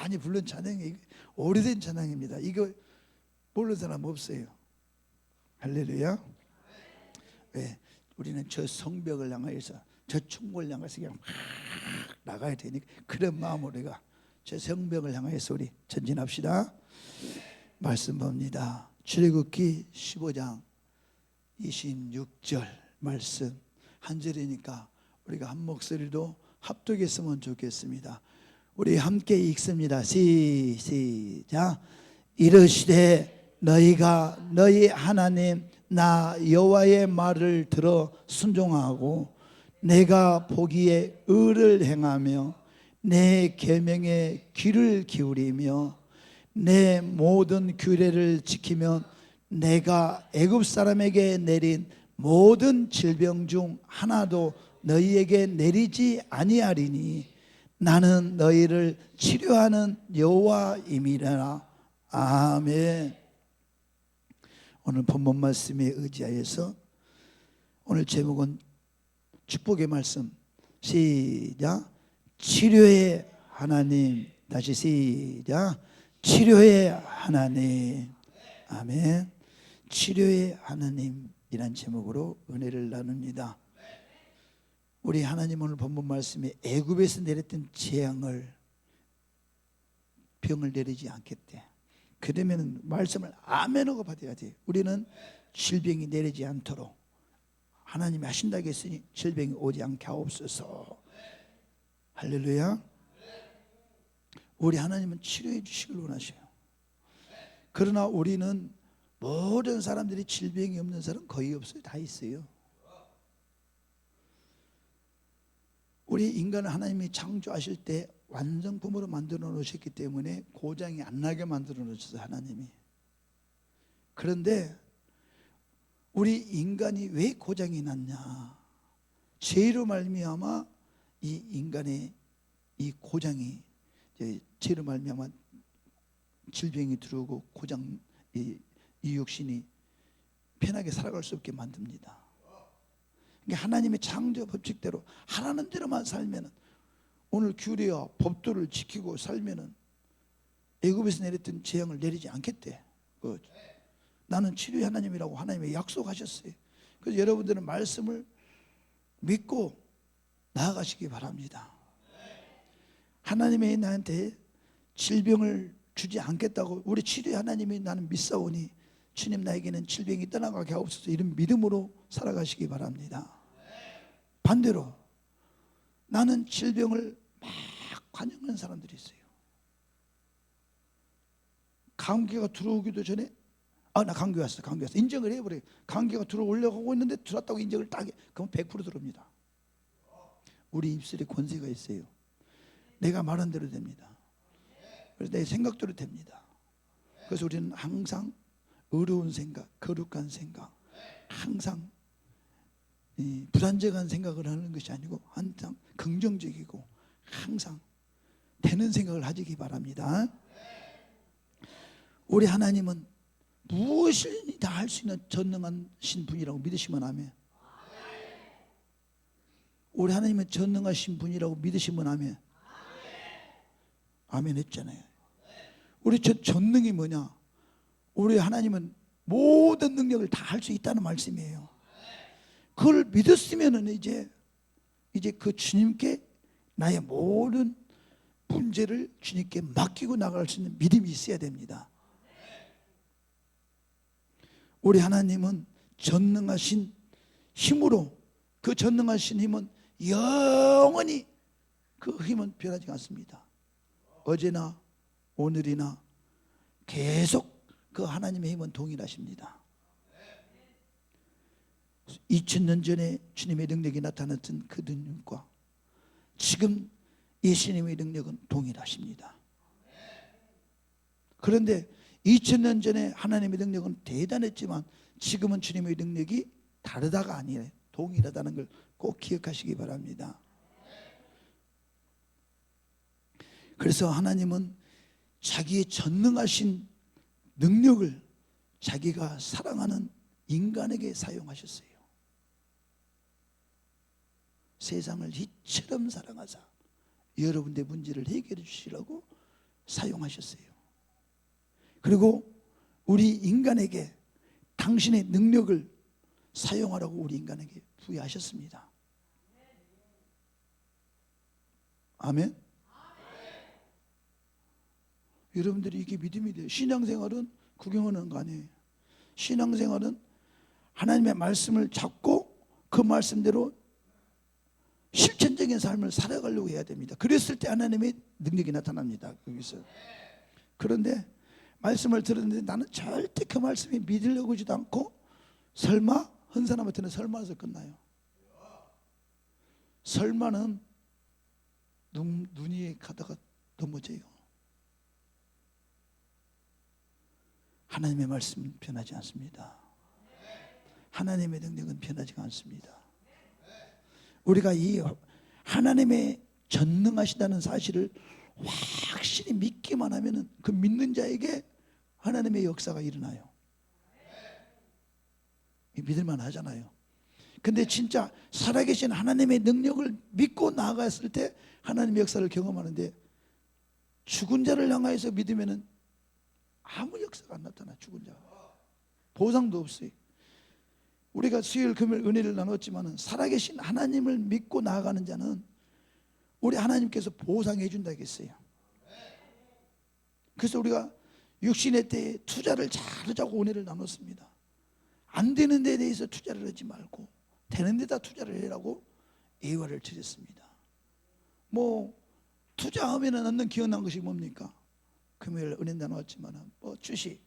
많이 부른 찬양이 오래된 찬양입니다. 이거 모르는 사람 없어요. 할렐루야. 왜? 우리는 저 성벽을 향하여서, 저 충고를 향해서 그냥 막 나가야 되니까, 그런 마음으로 우리가 저 성벽을 향해서 우리 전진합시다. 말씀 봅니다. 출애굽기 15장 26절 말씀 한 절이니까 우리가 한 목소리로 합독했으면 좋겠습니다. 우리 함께 읽습니다. 시작. 이르시되 너희가 너희 하나님 나 여호와의 말을 들어 순종하고 내가 보기에 의를 행하며 내 계명에 귀를 기울이며 내 모든 규례를 지키면 내가 애굽 사람에게 내린 모든 질병 중 하나도 너희에게 내리지 아니하리니 나는 너희를 치료하는 여호와임이라. 아멘. 오늘 본문 말씀에 의지하여서 오늘 제목은 축복의 말씀. 시작. 치료의 하나님. 다시 시작. 치료의 하나님. 아멘. 치료의 하나님이란 제목으로 은혜를 나눕니다. 우리 하나님 오늘 본문 말씀에 애굽에서 내렸던 재앙을, 병을 내리지 않겠대. 그러면 말씀을 아멘하고 받아야 돼. 우리는 질병이 내리지 않도록 하나님이 하신다고 했으니 질병이 오지 않게 하옵소서. 할렐루야. 우리 하나님은 치료해 주시길 원하셔요. 그러나 우리는 모든 사람들이 질병이 없는 사람 거의 없어요. 다 있어요. 우리 인간을 하나님이 창조하실 때 완성품으로 만들어 놓으셨기 때문에 고장이 안 나게 만들어 놓으셨어요, 하나님이. 그런데 우리 인간이 왜 고장이 났냐? 죄로 말미암아 이 인간의 이 고장이, 죄로 말미암아 질병이 들어오고 고장, 이 육신이 편하게 살아갈 수 없게 만듭니다. 하나님의 창조 법칙대로 하라는 대로만 살면은, 오늘 규례와 법도를 지키고 살면은 애굽에서 내렸던 재앙을 내리지 않겠대. 나는 치료의 하나님이라고 하나님이 약속하셨어요. 그래서 여러분들은 말씀을 믿고 나아가시기 바랍니다. 하나님이 나한테 질병을 주지 않겠다고, 우리 치료의 하나님이 나는 믿사오니 주님 나에게는 질병이 떠나가게 하옵소서, 이런 믿음으로 살아가시기 바랍니다. 반대로 나는 질병을 막 관영하는 사람들이 있어요. 감기가 들어오기도 전에 나 감기 왔어 인정을 해버려요. 감기가 들어오려고 있는데 들어왔다고 인정을 딱 해. 그럼 100% 들어옵니다. 우리 입술에 권세가 있어요. 내가 말한 대로 됩니다. 그래서 내 생각대로 됩니다. 그래서 우리는 항상 어려운 생각, 거룩한 생각, 항상 불안정한 생각을 하는 것이 아니고 항상 긍정적이고 항상 되는 생각을 하시기 바랍니다. 우리 하나님은 무엇이든 다 할 수 있는 전능하신 분이라고 믿으시면 아멘. 우리 하나님은 전능하신 분이라고 믿으시면 아멘. 아멘 했잖아요. 우리 저 전능이 뭐냐? 우리 하나님은 모든 능력을 다 할 수 있다는 말씀이에요. 그걸 믿었으면은 이제 그 주님께 나의 모든 문제를 주님께 맡기고 나갈 수 있는 믿음이 있어야 됩니다. 우리 하나님은 전능하신 힘으로, 그 전능하신 힘은 영원히, 그 힘은 변하지 않습니다. 어제나 오늘이나 계속 그 하나님의 힘은 동일하십니다. 2000년 전에 주님의 능력이 나타났던 그 능력과 지금 예수님의 능력은 동일하십니다. 그런데 2000년 전에 하나님의 능력은 대단했지만 지금은 주님의 능력이 다르다가 아니라 동일하다는 걸 꼭 기억하시기 바랍니다. 그래서 하나님은 자기의 전능하신 능력을 자기가 사랑하는 인간에게 사용하셨어요. 세상을 이처럼 사랑하사 여러분의 문제를 해결해 주시라고 사용하셨어요. 그리고 우리 인간에게 당신의 능력을 사용하라고 우리 인간에게 부여하셨습니다. 아멘. 여러분들이 이게 믿음이 돼요. 신앙생활은 구경하는 거 아니에요. 신앙생활은 하나님의 말씀을 잡고 그 말씀대로 실천적인 삶을 살아가려고 해야 됩니다. 그랬을 때 하나님의 능력이 나타납니다. 여기서. 그런데 말씀을 들었는데 나는 절대 그 말씀이 믿으려고 하지도 않고 설마 한 사람한테는 설마에서 끝나요. 설마는 눈 위에 가다가 넘어져요. 하나님의 말씀은 변하지 않습니다. 하나님의 능력은 변하지가 않습니다. 우리가 이 하나님의 전능하시다는 사실을 확실히 믿기만 하면 그 믿는 자에게 하나님의 역사가 일어나요. 믿을만 하잖아요. 근데 진짜 살아계신 하나님의 능력을 믿고 나아갔을 때 하나님의 역사를 경험하는데 죽은 자를 향하여서 믿으면 아무 역사가 안 나타나. 죽은 자 보상도 없어요. 우리가 수요일 금요일 은혜를 나눴지만 살아계신 하나님을 믿고 나아가는 자는 우리 하나님께서 보상해 준다고 했어요. 그래서 우리가 육신의 때에 투자를 잘하자고 은혜를 나눴습니다. 안 되는 데에 대해서 투자를 하지 말고 되는 데다 투자를 해라고 예화를 드렸습니다. 뭐 투자하면 얻는 기원한 것이 뭡니까? 금요일 은혜 나눴지만 뭐 주식,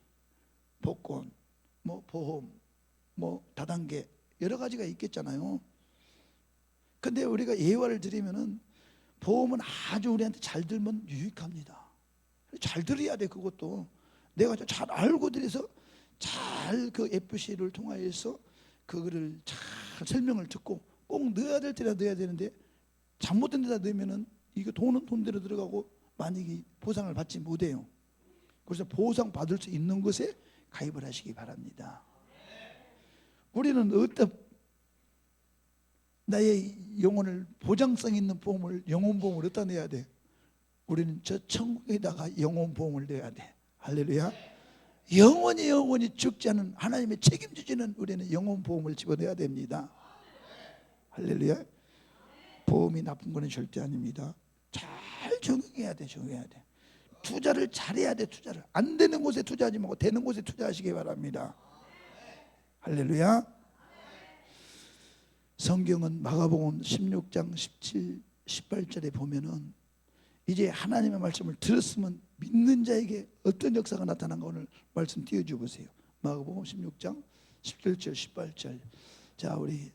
복권, 뭐 보험, 뭐 다단계 여러 가지가 있겠잖아요. 근데 우리가 예화를 드리면은 보험은 아주 우리한테 잘 들면 유익합니다. 잘 들어야 돼. 그것도 내가 잘 알고 들여서 잘 그 FC를 통하여서 그거를 잘 설명을 듣고 꼭 넣어야 될 때라 넣어야 되는데 잘못된 데다 넣으면은 이거 돈은 돈대로 들어가고 만약에 보상을 받지 못해요. 그래서 보상 받을 수 있는 것에 가입을 하시기 바랍니다. 우리는 어떤 나의 영혼을 보장성 있는 보험을 영혼보험을 어디다 내야 돼? 우리는 저 천국에다가 영혼보험을 내야 돼. 할렐루야. 영원히 죽지 않은 하나님의 책임지시는 우리는 영혼보험을 집어넣어야 됩니다. 할렐루야. 보험이 나쁜 거는 절대 아닙니다. 잘 적용해야 돼. 적용해야 돼. 투자를 잘해야 돼. 투자를 안 되는 곳에 투자하지 말고 되는 곳에 투자하시기 바랍니다. 할렐루야. 성경은 마가복음 16장 17, 18절에 보면은 이제 하나님의 말씀을 들었으면 믿는 자에게 어떤 역사가 나타난가 오늘 말씀 띄워줘 보세요. 마가복음 16장 17절 18절. 자, 우리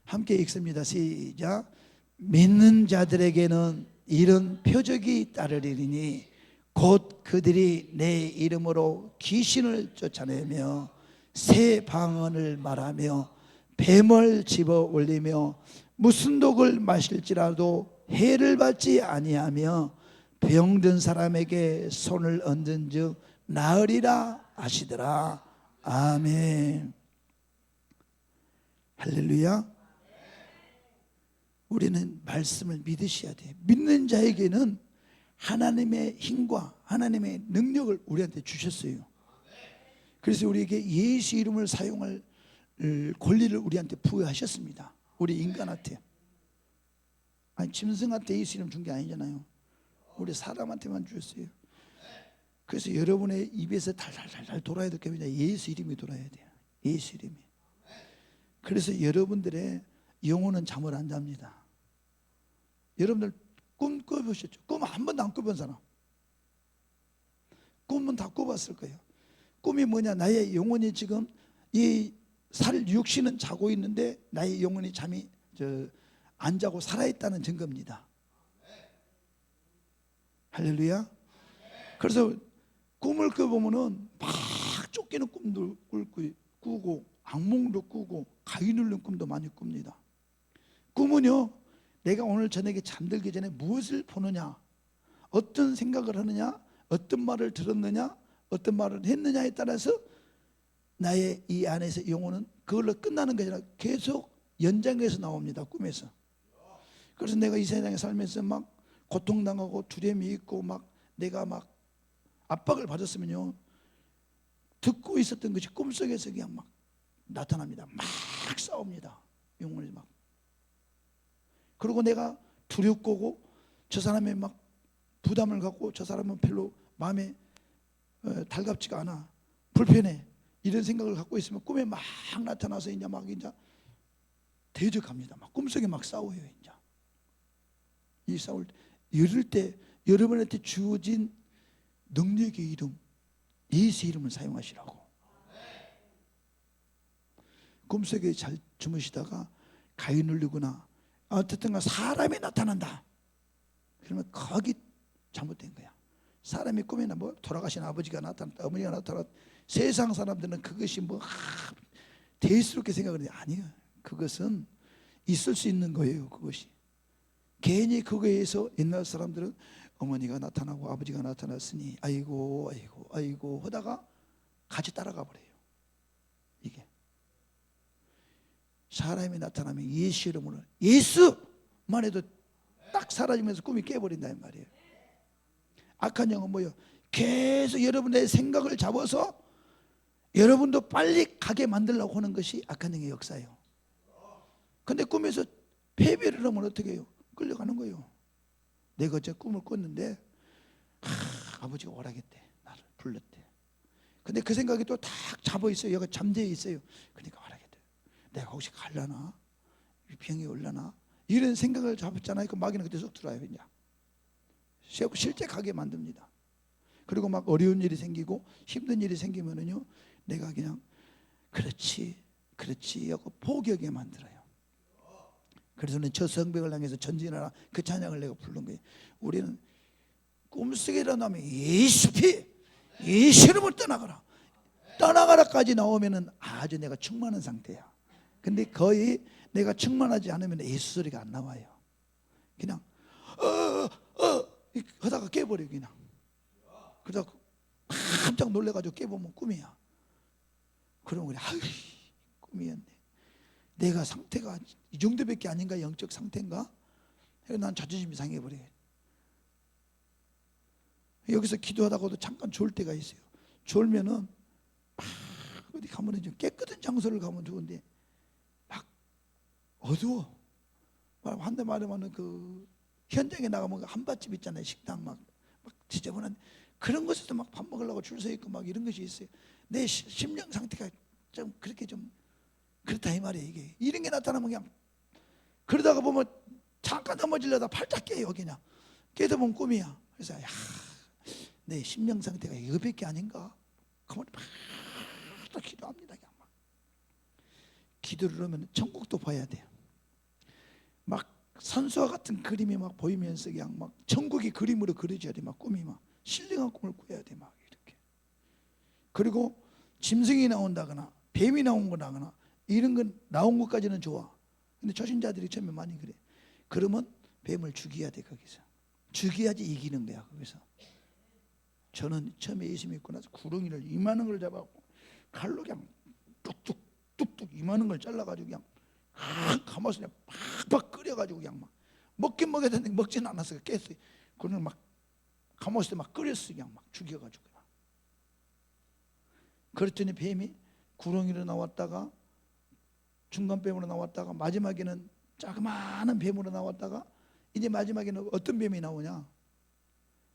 함께 읽습니다. 시작. 믿는 자들에게는 이런 표적이 따르리니 곧 그들이 내 이름으로 귀신을 쫓아내며 새 방언을 말하며 뱀을 집어 올리며 무슨 독을 마실지라도 해를 받지 아니하며 병든 사람에게 손을 얹은 즉 나으리라 하시더라. 아멘. 할렐루야. 우리는 말씀을 믿으셔야 돼요. 믿는 자에게는 하나님의 힘과 하나님의 능력을 우리한테 주셨어요. 그래서 우리에게 예수 이름을 사용할 권리를 우리한테 부여하셨습니다. 우리 인간한테. 아니 짐승한테 예수 이름 준 게 아니잖아요. 우리 사람한테만 주셨어요. 그래서 여러분의 입에서 달달달달 돌아야 될 게 뭐냐? 예수 이름이 돌아야 돼요. 예수 이름이. 그래서 여러분들의 영혼은 잠을 안 잡니다. 여러분들 꿈 꿔보셨죠? 꿈 한 번도 안 꿔본 사람? 꿈은 다 꿔봤을 거예요. 꿈이 뭐냐? 나의 영혼이 지금 이 육신은 자고 있는데 나의 영혼이 잠이 안 자고 살아있다는 증거입니다. 할렐루야. 그래서 꿈을 꿔보면은 막 쫓기는 꿈도 꾸고 악몽도 꾸고 가위 눌린 꿈도 많이 꿉니다. 꿈은요, 내가 오늘 저녁에 잠들기 전에 무엇을 보느냐, 어떤 생각을 하느냐, 어떤 말을 들었느냐, 어떤 말을 했느냐에 따라서 나의 이 안에서 영혼은 그걸로 끝나는 게 아니라 계속 연장해서 나옵니다. 꿈에서. 그래서 내가 이 세상에 살면서 막 고통당하고 두려움이 있고 막 내가 막 압박을 받았으면요, 듣고 있었던 것이 꿈속에서 그냥 막 나타납니다. 막 싸웁니다. 영혼이 막. 그리고 내가 두렵고 저 사람의 막 부담을 갖고 저 사람은 별로 마음에 달갑지가 않아, 불편해, 이런 생각을 갖고 있으면 꿈에 막 나타나서 이제 대적합니다. 막 꿈속에 막 싸워요. 이제 이 싸울 때, 이럴 때 여러분한테 주어진 능력의 이름, 예수의 이름을 사용하시라고. 꿈속에 잘 주무시다가 가위 눌리거나 어쨌든 사람이 나타난다, 그러면 거기 잘못된 거야. 사람이 꿈에나 뭐 돌아가신 아버지가 나타났다, 어머니가 나타났다, 세상 사람들은 그것이 뭐 대수롭게 생각하는데 아니에요. 그것은 있을 수 있는 거예요. 그것이 괜히 그거에 의해서 옛날 사람들은 어머니가 나타나고 아버지가 나타났으니 아이고 아이고 아이고 하다가 같이 따라가 버려요. 이게 사람이 나타나면 예수 이름으로, 예수만 해도 딱 사라지면서 꿈이 깨버린다 이 말이에요. 악한 영은 뭐예요? 계속 여러분의 생각을 잡아서 여러분도 빨리 가게 만들려고 하는 것이 악한 영의 역사예요. 근데 꿈에서 패배를 하면 어떻게 해요? 끌려가는 거예요. 내가 어제 꿈을 꿨는데 아버지가 오라겠대, 나를 불렀대. 근데 그 생각이 또 딱 잡아 있어요. 여기가 잠재해 있어요. 그러니까 오라겠대. 내가 혹시 갈라나? 병이 올라나? 이런 생각을 잡았잖아요. 그 마귀는 그때 쏙 들어와요. 이제 실제 가게 만듭니다. 그리고 막 어려운 일이 생기고 힘든 일이 생기면은요, 내가 그냥 그렇지 그렇지 하고 포기하게 만들어요. 그래서는 저 성벽을 향해서 전진하라, 그 찬양을 내가 부른 거예요. 우리는 꿈속에 일어나면 예수피, 예수 이름을 떠나가라, 떠나가라까지 나오면은 아주 내가 충만한 상태야. 근데 거의 내가 충만하지 않으면 예수 소리가 안 나와요. 그냥 하다가 깨버려요. 그냥 그러다 깜짝 놀래가지고 깨보면 꿈이야. 그러면 그래, 아이 꿈이었네. 내가 상태가 이 정도밖에 아닌가, 영적 상태인가? 난 자존심이 상해버려요. 여기서 기도하다가도 잠깐 졸 때가 있어요. 졸면은 막 어디 가면은 좀 깨끗한 장소를 가면 좋은데 막 어두워. 한대 말하면은 그 현장에 나가면 한밭집 있잖아요. 식당 막 지저분한 그런 곳에서 막 밥 먹으려고 줄 서 있고 막 이런 것이 있어요. 내 심령 상태가 좀 그렇게 좀 그렇다 이 말이에요. 이게 이런 게 나타나면 그냥 그러다가 보면 잠깐 넘어지려다 팔짝 깨요. 그냥 깨다 보면 꿈이야. 그래서 야, 내 심령 상태가 이거밖에 아닌가? 가만히 막 기도합니다. 그냥 막 기도를 하면 천국도 봐야 돼요. 막 산수와 같은 그림이 막 보이면서 그냥 막 천국이 그림으로 그려져야 돼. 막 꿈이 막 신령한 꿈을 꾸야 돼. 막 이렇게. 그리고 짐승이 나온다거나 뱀이 나온거나 이런 건 나온 것까지는 좋아. 근데 초신자들이 처음에 많이 그래. 그러면 뱀을 죽여야 돼. 거기서 죽여야지 이기는 거야. 거기서 저는 처음에 예수 믿고 나서 구렁이를 이만한 걸 잡아갖고 칼로 그냥 뚝뚝 이만한 걸 잘라가지고 그냥 가마솥에 팍팍 끓여가지고 그냥 막 먹긴 먹어야 되는데 먹지는 않았어요. 깼어요. 그걸 막 가마솥에 막 끓였어요. 그냥 막 죽여가지고. 그랬더니 뱀이 구렁이로 나왔다가 중간뱀으로 나왔다가 마지막에는 자그마한 뱀으로 나왔다가 이제 마지막에는 어떤 뱀이 나오냐?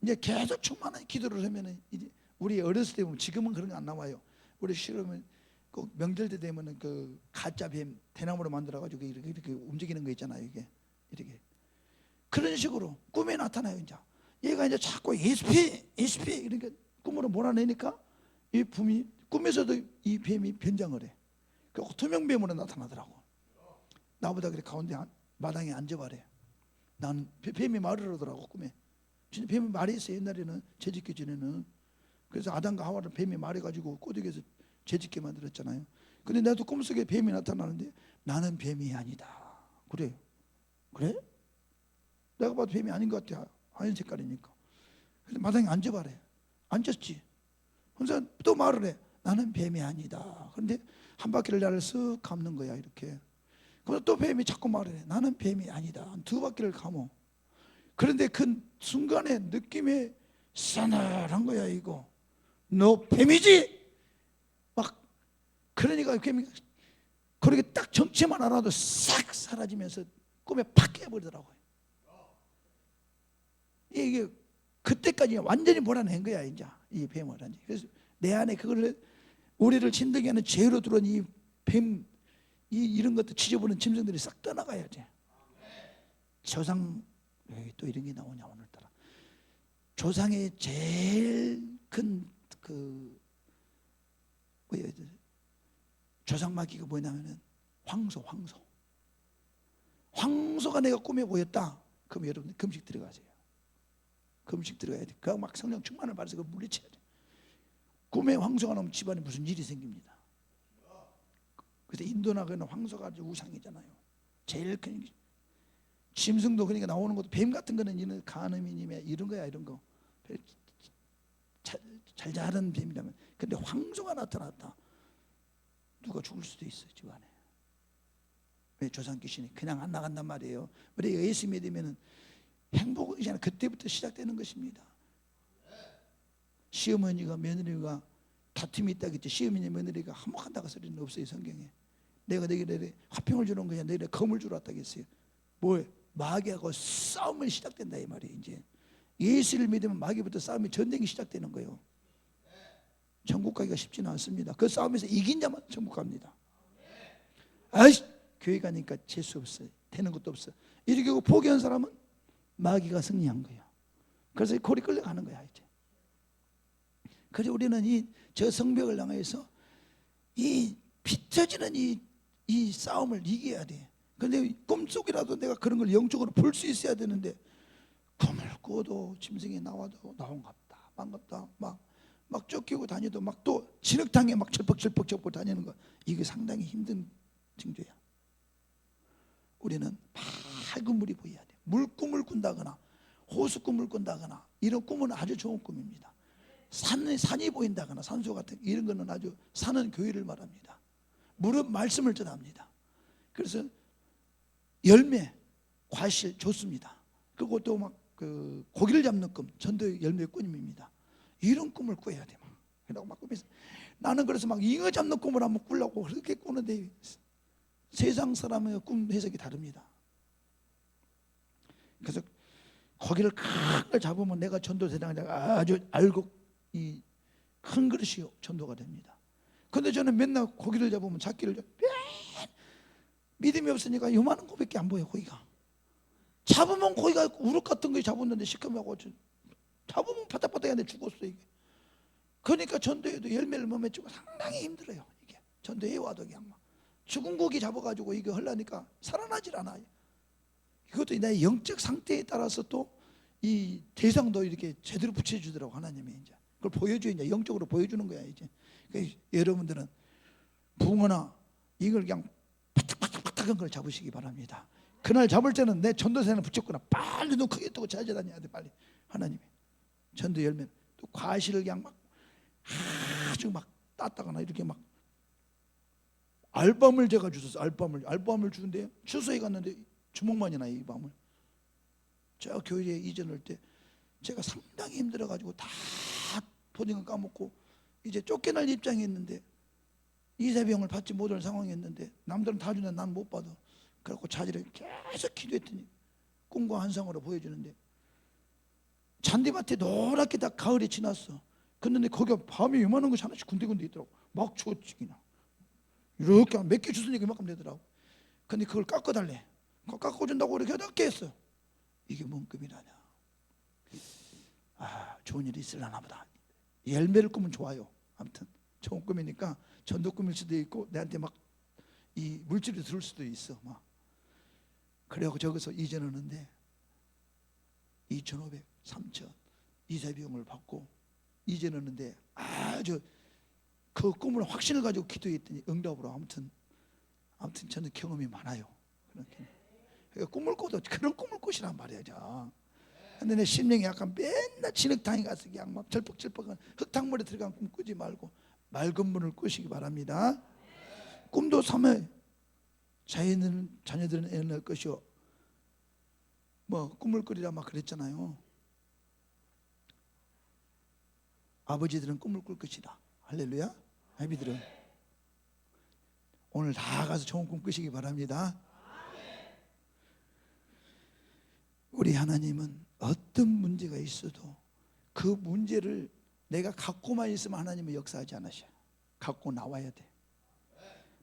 이제 계속 충만한 기도를 하면은 이제 우리 어렸을 때 보면 지금은 그런 거 안 나와요. 우리 싫으면 꼭 명절 때 되면은 그 가짜 뱀 대나무로 만들어 가지고 이렇게 움직이는 거 있잖아요. 이게 이렇게 그런 식으로 꿈에 나타나요. 이제 얘가 이제 자꾸 예수피 이렇게 꿈으로 몰아내니까 이 뱀이 꿈에서도 이 뱀이 변장을 해. 그 투명뱀으로 나타나더라고. 나보다 그래 가운데 마당에 앉아봐래. 나는 뱀이 말을 하더라고 꿈에. 진짜 뱀이 말이 있어. 옛날에는 재짓기 전에는. 그래서 아담과 하와를 뱀이 말해가지고 꼬드겨서 재짓게 만들었잖아요. 근데 나도 꿈속에 뱀이 나타나는데 나는 뱀이 아니다. 그래? 내가 봐도 뱀이 아닌 것 같아. 하얀 색깔이니까. 그래서 마당에 앉아봐래. 앉았지. 그래서 또 말을 해. 나는 뱀이 아니다. 그런데 한 바퀴를 나를 쓱 감는 거야 이렇게. 그래서 또 뱀이 자꾸 말을 해. 나는 뱀이 아니다. 두 바퀴를 감어. 그런데 그 순간의 느낌에 싸늘한 거야 이거. 너 뱀이지? 막 그러니까 뱀이 그렇게 딱 정체만 알아도 싹 사라지면서 꿈에 팍 깨버리더라고요. 이게 그때까지 완전히 몰아낸 거야 이제 이 뱀을. 그래서 내 안에 그걸 우리를 힘들게 하는 죄로 들어온 이 뱀, 이런 것도 지저분한 짐승들이 싹 떠나가야지. 조상, 왜 또 이런 게 나오냐 오늘따라. 조상의 제일 큰 조상마귀가 뭐냐면은 황소가 내가 꿈에 보였다. 그럼 여러분들 금식 들어가세요. 금식 들어가야 돼. 그 막 성령 충만을 받아서 그걸 물리쳐야 돼. 꿈에 황소가 나오면 집안에 무슨 일이 생깁니다. 그래서 인도나 그런 황소가 아주 우상이잖아요. 제일 큰 짐승도 그러니까 나오는 것도 뱀 같은 거는 이런 간음이님의 이런 거야 이런 거. 잘 자라는 뱀이라면. 근데 황소가 나타났다. 누가 죽을 수도 있어요 집안에. 왜? 조상 귀신이 그냥 안 나간단 말이에요. 우리가 예수 믿으면 행복이잖아요. 그때부터 시작되는 것입니다. 시어머니가 며느리가 다툼이 있다겠지. 시어머니 며느리가 화목한다고 소리는 없어요 성경에. 내가 너희들에 화평을 주는 거야 너희들에 검을 주러 왔다겠어요. 뭐에? 마귀하고 싸움이 시작된다 이 말이에요. 이제 예수를 믿으면 마귀부터 싸움이 전쟁이 시작되는 거예요. 천국 가기가 쉽지는 않습니다. 그 싸움에서 이긴 자만 천국 갑니다. 아이씨 교회 가니까 재수 없어요. 되는 것도 없어. 이렇게 포기한 사람은 마귀가 승리한 거예요. 그래서 골이 끌려가는 거야 이제. 그래서 우리는 저 성벽을 향해서 이 비춰지는 이 싸움을 이겨야 돼. 그런데 꿈속이라도 내가 그런 걸 영적으로 볼 수 있어야 되는데 꿈을 꿔도 짐승이 나와도 나온갑다 반갑다 막 쫓기고 다니도 막 또 진흙탕에 막 철퍽철퍽 접고 다니는 거 이게 상당히 힘든 징조야. 우리는 밝은 물이 보여야 돼. 물꿈을 꾼다거나 호수꿈을 꾼다거나 이런 꿈은 아주 좋은 꿈입니다. 산이 보인다거나 산소 같은 이런 거는 아주 산은 교회를 말합니다. 물은 말씀을 전합니다. 그래서 열매, 과실 좋습니다. 그리고 또 막 고기를 잡는 꿈, 전도 열매 꿈입니다. 이런 꿈을 꿔야 돼. 그러고 막 꿈에서 나는 그래서 막 잉어 잡는 꿈을 한번 꾸려고 그렇게 꾸는데 세상 사람의 꿈 해석이 다릅니다. 그래서 고기를 큰 걸 잡으면 내가 전도대장이 아주 알고 이 큰 그릇이 전도가 됩니다. 그런데 저는 맨날 고기를 잡으면 작기를 믿음이 없으니까 요만한 거밖에 안 보여. 고기가 잡으면 고기가 우럭 같은 거 잡았는데 시커멓고 잡으면 바닥바닥한데 죽었어 이게. 그러니까 전도에도 열매를 못 맺고 상당히 힘들어요. 이게 전도에 와도 그냥 막 죽은 고기 잡아가지고 이거 하려니까 살아나질 않아요. 이것도 내 영적 상태에 따라서 또 이 대상도 이렇게 제대로 붙여주더라고 하나님이. 이제 그걸 보여줘. 이제 영적으로 보여주는 거야 이제. 그러니까 여러분들은 붕어나 이걸 그냥 바닥바닥바닥한 걸 잡으시기 바랍니다. 그날 잡을 때는 내 전도사는 붙였구나 빨리 눈 크게 뜨고 찾아다녀야 돼. 빨리 하나님이 전도 열면 또 과실을 그냥 막 아주 막 땄다거나 이렇게 막 알밤을 제가 주셨어. 알밤을 주는데 추수해 갔는데 주먹만이 나요. 이 밤을 제가 교회에 이전할 때 제가 상당히 힘들어가지고 다 보증을 까먹고 이제 쫓겨날 입장이었는데 이세병을 받지 못할 상황이었는데 남들은 다 주는데 난 못 받아. 그래갖고 자질을 계속 기도했더니 꿈과 환상으로 보여주는데 잔디밭에 노랗게 다 가을이 지났어. 근데 거기가 밤에 요만한 것이 하나씩 군데군데 있더라고. 막 줬지 그냥 이렇게 몇 개 주스니까 이만큼 되더라고. 근데 그걸 깎아달래. 그거 깎아준다고 이렇게 어렵게 했어. 이게 뭔 꿈이라냐. 좋은 일이 있으려나 보다. 열매를 꾸면 좋아요. 아무튼 좋은 꿈이니까 전도 꿈일 수도 있고 내한테 막 이 물질이 들을 수도 있어. 막 그래갖고 저기서 이전하는데 2,500, 3,000 이세비용을 받고 이전하는데 아주 그 꿈을 확신을 가지고 기도했더니 응답으로 아무튼 저는 경험이 많아요. 그러니까 꿈을 꿔도 그런 꿈을 꾸시란 말이죠. 근데 내 심령이 약간 맨날 진흙탕에 가서 그냥 막 절퍽절퍽한 흙탕물에 들어간 꿈 꾸지 말고 맑은 문을 꾸시기 바랍니다. 꿈도 삼아 자녀들은 애 낳을 것이요 뭐 꿈을 꾸리라 막 그랬잖아요. 아버지들은 꿈을 꿀 것이다. 할렐루야. 아비들은 오늘 다 가서 좋은 꿈 꾸시기 바랍니다. 우리 하나님은 어떤 문제가 있어도 그 문제를 내가 갖고만 있으면 하나님은 역사하지 않으셔. 갖고 나와야 돼.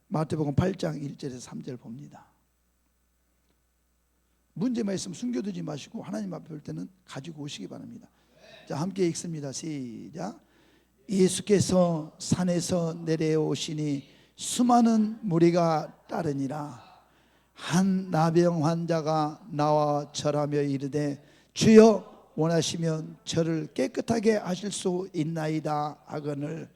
마태복음 8장 1절에서 3절 봅니다. 문제만 있으면 숨겨두지 마시고 하나님 앞에 올 때는 가지고 오시기 바랍니다. 자, 함께 읽습니다. 시작. 예수께서 산에서 내려오시니 수많은 무리가 따르니라. 한 나병 환자가 나와 절하며 이르되 주여 원하시면 저를 깨끗하게 하실 수 있나이다 하거늘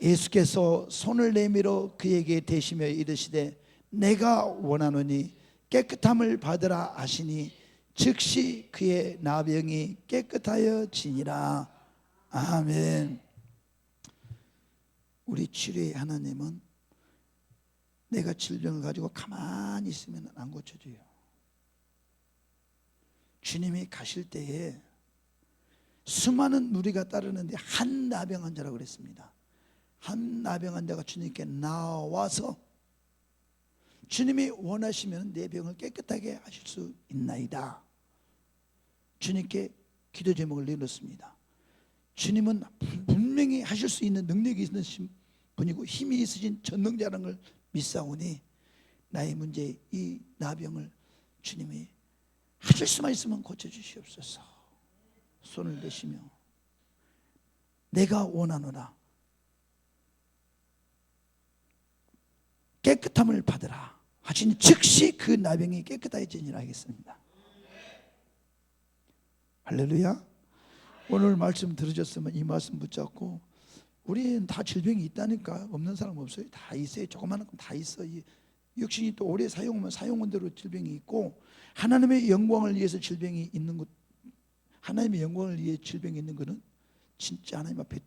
예수께서 손을 내밀어 그에게 대시며 이르시되 내가 원하노니 깨끗함을 받으라 하시니 즉시 그의 나병이 깨끗하여 지니라. 아멘. 우리 치료의 하나님은 내가 질병을 가지고 가만히 있으면 안 고쳐져요. 주님이 가실 때에 수많은 무리가 따르는데 한 나병 환자라고 그랬습니다. 한 나병 환자가 주님께 나와서 주님이 원하시면 내 병을 깨끗하게 하실 수 있나이다. 주님께 기도 제목을 내놓습니다. 주님은 분명히 하실 수 있는 능력이 있으신 분이고 힘이 있으신 전능자라는 걸 믿사오니 나의 문제 이 나병을 주님이 하실 수만 있으면 고쳐주시옵소서. 손을 내시며 내가 원하노라 깨끗함을 받으라 하시니 즉시 그 나병이 깨끗해지니라 하겠습니다. 할렐루야. 오늘 말씀 들으셨으면 이 말씀 붙잡고 우리는 다 질병이 있다니까. 없는 사람 없어요. 다 있어요. 조그마한 건 다 있어. 육신이 또 오래 사용하면 사용한 대로 질병이 있고 하나님의 영광을 위해서 질병이 있는 것, 하나님의 영광을 위해 질병이 있는 것은 진짜 하나님 앞에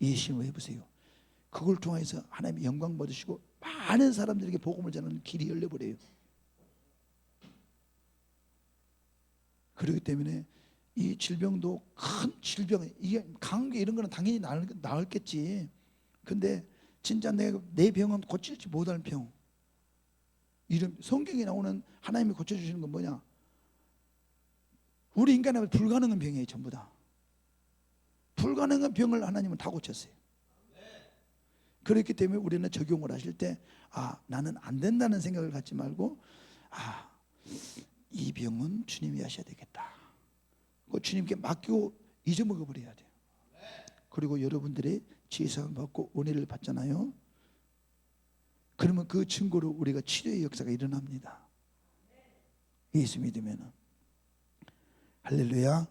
예심을 해보세요. 그걸 통해서 하나님의 영광 받으시고 많은 사람들에게 복음을 전하는 길이 열려버려요. 그렇기 때문에 이 질병도 큰 질병, 이게 감기 이런 거는 당연히 나을겠지. 근데 진짜 내 병은 고칠지 못할 병, 이런 성경에 나오는 하나님이 고쳐주시는 건 뭐냐? 우리 인간은 불가능한 병이에요. 전부 다 불가능한 병을 하나님은 다 고쳤어요. 그렇기 때문에 우리는 적용을 하실 때 나는 안 된다는 생각을 갖지 말고 이 병은 주님이 하셔야 되겠다. 주님께 맡기고 잊어먹어 버려야 돼요. 그리고 여러분들의 지혜사함 받고 은혜를 받잖아요. 그러면 그 증거로 우리가 치료의 역사가 일어납니다. 예수 믿으면. 할렐루야.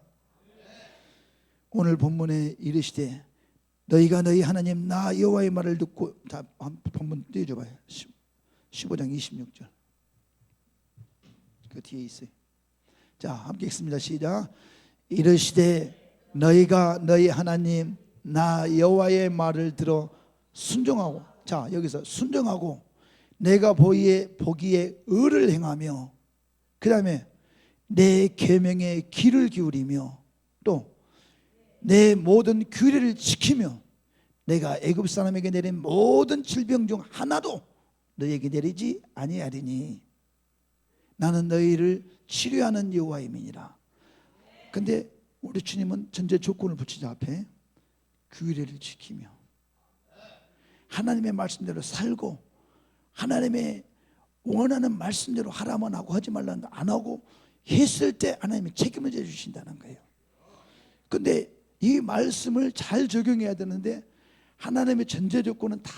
오늘 본문에 이르시되 너희가 너희 하나님 나 여호와의 말을 듣고, 다 본문 띄워줘봐요. 15장 26절 그 뒤에 있어요. 자, 함께 읽습니다. 시작. 이르시되 너희가 너희 하나님 나 여호와의 말을 들어 순종하고, 자 여기서 순종하고 내가 보기에 의를 행하며 그 다음에 내 계명에 귀를 기울이며 또 내 모든 규례를 지키며 내가 애굽 사람에게 내린 모든 질병 중 하나도 너희에게 내리지 아니하리니 나는 너희를 치료하는 여호와임이니라. 근데 우리 주님은 전제 조건을 붙이자. 앞에 규례를 지키며 하나님의 말씀대로 살고 하나님의 원하는 말씀대로 하라면 하고 하지 말라는 안 하고 했을 때 하나님이 책임을 져 주신다는 거예요. 근데 이 말씀을 잘 적용해야 되는데 하나님의 전제 조건은 다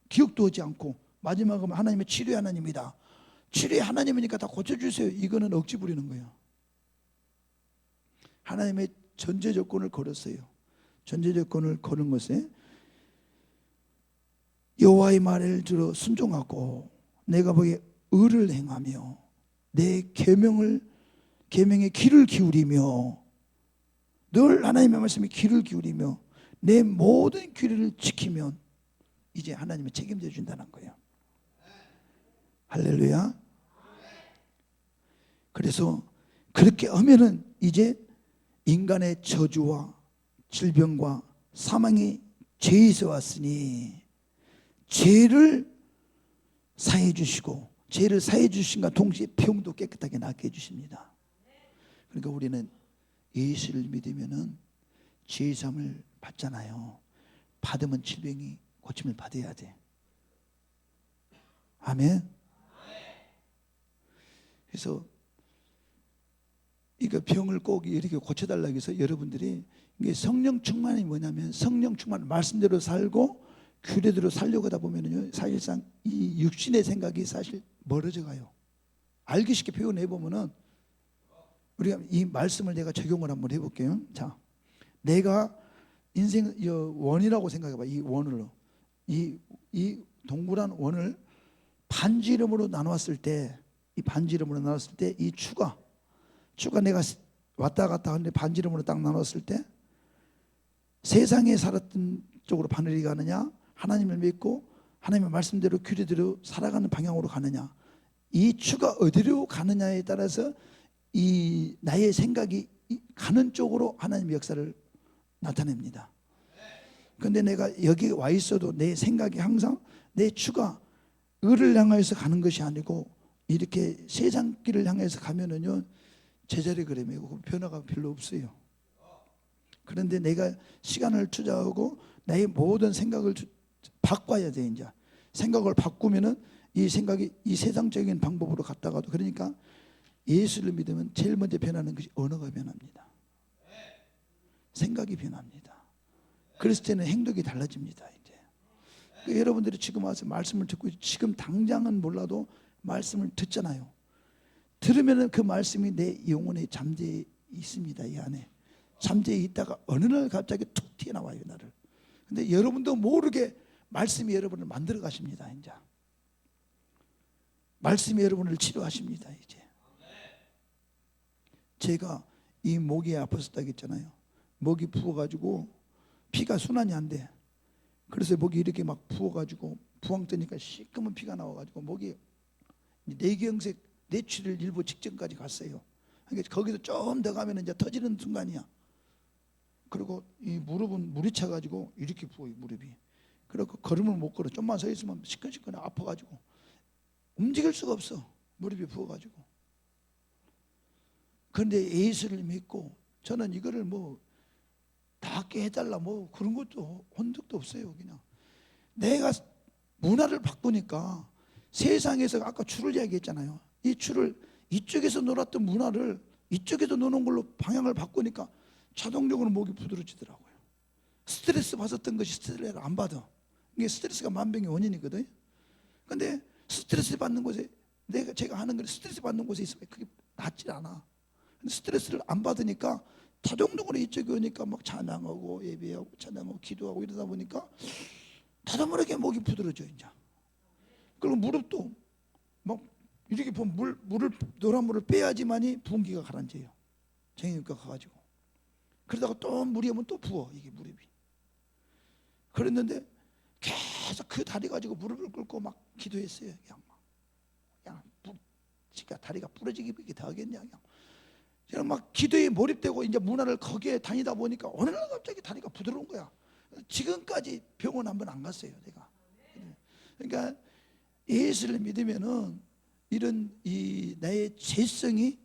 기억도 하지 않고 마지막은 하나님의 치료의 하나님이다. 치료의 하나님이니까 다 고쳐주세요. 이거는 억지 부리는 거예요. 하나님의 전제 조건을 걸었어요. 전제 조건을 거는 것에 여호와의 말을 들어 순종하고 내가 보기에 의를 행하며 내 계명에 귀를 기울이며 늘 하나님의 말씀에 귀를 기울이며 내 모든 규례를 지키면 이제 하나님이 책임져 준다는 거예요. 할렐루야. 그래서 그렇게 하면은 이제 인간의 저주와 질병과 사망이 죄에서 왔으니 죄를 사해 주시고 죄를 사해 주신과 동시에 병도 깨끗하게 낫게 해 주십니다. 그러니까 우리는 예수를 믿으면은 죄 사함을 받잖아요. 받으면 질병이 고침을 받아야 돼. 아멘. 그래서 이거 병을 꼭 이렇게 고쳐달라고 해서 여러분들이 이게 성령 충만이 뭐냐면 성령 충만 말씀대로 살고 규례대로 살려고 하다 보면은요 사실상 이 육신의 생각이 사실 멀어져 가요. 알기 쉽게 표현해 보면은 우리가 이 말씀을 내가 적용을 한번 해볼게요. 자, 내가 인생 원이라고 생각해봐. 이 원을 이 동그란 원을 반지름으로 나눴을 때, 이 반지름으로 나눴을 때 이 추가 내가 왔다 갔다 하는데 반지름으로 딱 나눴을 때 세상에 살았던 쪽으로 바늘이 가느냐, 하나님을 믿고 하나님의 말씀대로 규례대로 살아가는 방향으로 가느냐, 이 추가 어디로 가느냐에 따라서 이 나의 생각이 가는 쪽으로 하나님의 역사를 나타냅니다. 그런데 내가 여기 와 있어도 내 생각이 항상 내 추가 을을 향해서 가는 것이 아니고 이렇게 세상 길을 향해서 가면은요 제자리 걸음이고 변화가 별로 없어요. 그런데 내가 시간을 투자하고 나의 모든 생각을 바꿔야 돼. 이제 생각을 바꾸면은 이 생각이 이 세상적인 방법으로 갔다가도, 그러니까 예수를 믿으면 제일 먼저 변하는 것이 언어가 변합니다. 생각이 변합니다. 그랬을 때는 행동이 달라집니다. 이제 그러니까 여러분들이 지금 와서 말씀을 듣고 지금 당장은 몰라도 말씀을 듣잖아요. 들으면은 그 말씀이 내 영혼에 잠재해 있습니다. 이 안에 잠재해 있다가 어느 날 갑자기 툭 튀어나와요, 나를. 근데 여러분도 모르게 말씀이 여러분을 만들어 가십니다. 이제 말씀이 여러분을 치료하십니다. 이제 제가 이 목이 아팠었다고 했잖아요. 목이 부어가지고 피가 순환이 안 돼. 그래서 목이 이렇게 막 부어가지고 부항 뜨니까 시커먼 피가 나와가지고 목이 뇌경색 뇌출혈 일부 직전까지 갔어요. 그러니까 거기서 좀 더 가면 이제 터지는 순간이야. 그리고 이 무릎은 물이 차가지고 이렇게 부어요, 무릎이. 그리고 걸음을 못 걸어. 좀만 서 있으면 시큰시큰 아파가지고 움직일 수가 없어, 무릎이 부어가지고. 그런데 예수를 믿고 저는 이거를 뭐 낫게 해달라 뭐 그런 것도 혼덕도 없어요. 그냥 내가 문화를 바꾸니까 세상에서 아까 줄을 이야기했잖아요. 이 줄을 이쪽에서 놀았던 문화를 이쪽에서 노는 걸로 방향을 바꾸니까 자동적으로 목이 부드러지더라고요. 스트레스 받았던 것이 스트레스를 안 받아. 이게 스트레스가 만병의 원인이거든요. 근데 스트레스 받는 곳에 제가 하는 건 스트레스 받는 곳에 있으면 그게 낫질 않아. 스트레스를 안 받으니까 자동적으로 이쪽에 오니까 막 찬양하고 예배하고 찬양하고 기도하고 이러다 보니까 나도 모르게 목이 부드러져 이제. 그리고 무릎도 막 이렇게 보면 물을 노란 물을 빼야지만이 부은기가 가라앉아요. 정형외과 가가지고. 그러다가 또 물이 오면 또 부어 이게 무릎이. 그랬는데 계속 그 다리 가지고 무릎을 꿇고 막 기도했어요. 그냥 진짜 다리가 부러지기 더 하겠냐 그냥. 제가 막 기도에 몰입되고 이제 문화를 거기에 다니다 보니까 어느 날 갑자기 다리가 부드러운 거야. 지금까지 병원 한 번 안 갔어요, 내가. 그러니까 예수를 믿으면은 이런 이 나의 죄성이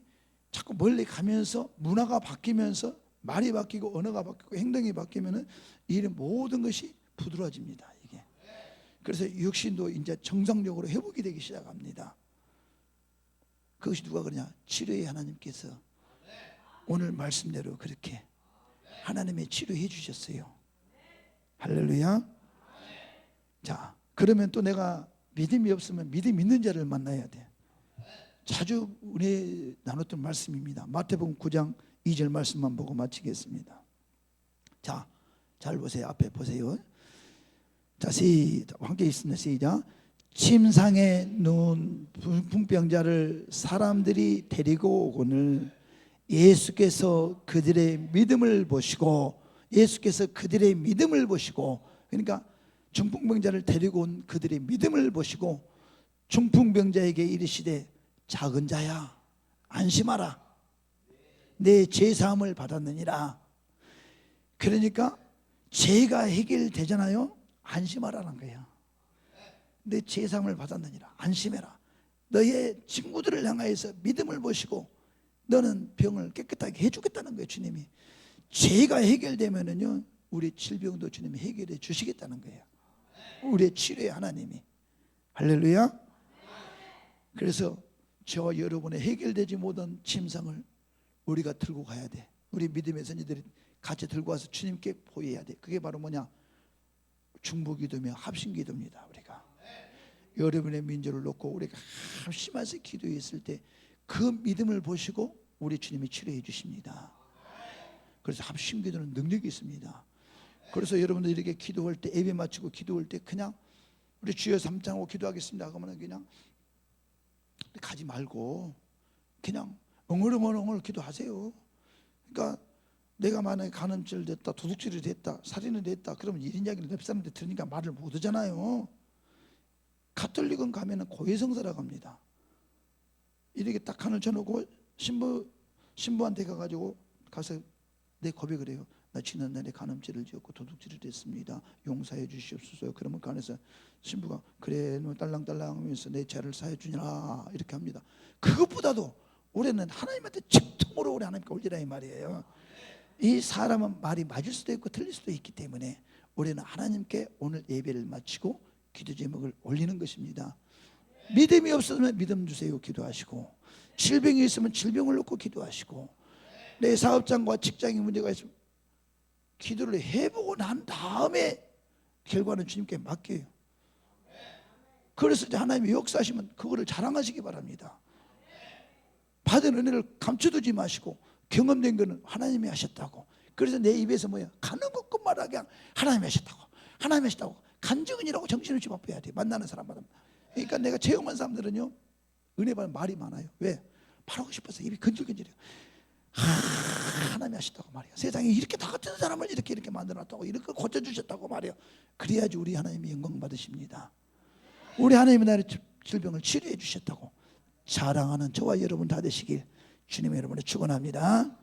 자꾸 멀리 가면서 문화가 바뀌면서 말이 바뀌고 언어가 바뀌고 행동이 바뀌면은 이 모든 것이 부드러워집니다. 이게. 그래서 육신도 이제 정상적으로 회복이 되기 시작합니다. 그것이 누가 그러냐? 치료의 하나님께서 오늘 말씀대로 그렇게 하나님의 치료해 주셨어요. 할렐루야. 자, 그러면 또 내가 믿음이 없으면 믿음 있는 자를 만나야 돼. 자주 은혜 나눴던 말씀입니다. 마태복음 9장 2절 말씀만 보고 마치겠습니다. 자, 잘 보세요. 앞에 보세요. 자, 함께 있습니다. 시작. 침상에 누운 풍병자를 사람들이 데리고 오거늘 예수께서 그들의 믿음을 보시고, 예수께서 그들의 믿음을 보시고, 그러니까 중풍병자를 데리고 온 그들의 믿음을 보시고 중풍병자에게 이르시되 작은 자야 안심하라. 내 죄사함을 받았느니라. 그러니까 죄가 해결되잖아요. 안심하라는 거예요. 내 죄사함을 받았느니라. 안심해라. 너의 친구들을 향하여서 믿음을 보시고 너는 병을 깨끗하게 해주겠다는 거예요. 주님이. 죄가 해결되면은요, 우리 질병도 주님이 해결해 주시겠다는 거예요. 우리의 치료의 하나님이. 할렐루야. 그래서 저와 여러분의 해결되지 못한 침상을 우리가 들고 가야 돼. 우리 믿음의 선지들이 같이 들고 와서 주님께 보여야 돼. 그게 바로 뭐냐? 중보기도며 합심기도입니다. 우리가 여러분의 민족을 놓고 우리가 합심해서 기도했을 때 그 믿음을 보시고 우리 주님이 치료해 주십니다. 그래서 합심기도는 능력이 있습니다. 그래서 여러분들 이렇게 기도할 때, 예배 마치고 기도할 때 그냥 우리 주여 삼창하고 기도하겠습니다 하면 그냥 가지 말고 그냥 엉얼엉얼 기도하세요. 그러니까 내가 만약에 간음죄를 됐다, 도둑질이 됐다, 살인을 됐다, 그러면 이런 이야기를 옆 사람한테 들으니까 말을 못 하잖아요. 가톨릭은 가면은 고해성사라고 합니다. 이렇게 딱 하늘 쳐놓고 신부한테 가가지고 가서 내 고백을 해요. 나 지난날에 간음죄를 지었고 도둑질을 했습니다. 용서해 주시옵소서. 그러면 그 안에서 신부가 그래 너 딸랑딸랑 하면서 내 죄를 사해 주니라 이렇게 합니다. 그것보다도 올해는 하나님한테 직통으로 우리 하나님께 올리라 이 말이에요. 이 사람은 말이 맞을 수도 있고 틀릴 수도 있기 때문에 올해는 하나님께 오늘 예배를 마치고 기도 제목을 올리는 것입니다. 믿음이 없으면 믿음 주세요 기도하시고, 질병이 있으면 질병을 놓고 기도하시고, 내 사업장과 직장에 문제가 있으면 기도를 해보고 난 다음에 결과는 주님께 맡겨요. 그래서 이제 하나님이 역사하시면 그거를 자랑하시기 바랍니다. 받은 은혜를 감춰두지 마시고 경험된 거는 하나님이 하셨다고. 그래서 내 입에서 뭐야? 가는 것뿐만 그냥 하나님이 하셨다고, 하나님이 하셨다고 간증은이라고 정신없이 바빠야 돼. 만나는 사람마다. 그러니까 내가 체험한 사람들은요, 은혜 받는 말이 많아요. 왜? 말하고 싶어서 입이 건질건질해요. 하나님이 하셨다고 말이야. 세상에 이렇게 다 같은 사람을 이렇게 만들어놨다고, 이렇게 고쳐주셨다고 말이야. 그래야지 우리 하나님이 영광 받으십니다. 우리 하나님이 나의 질병을 치료해 주셨다고 자랑하는 저와 여러분 다 되시길 주님의 이름으로 축원합니다.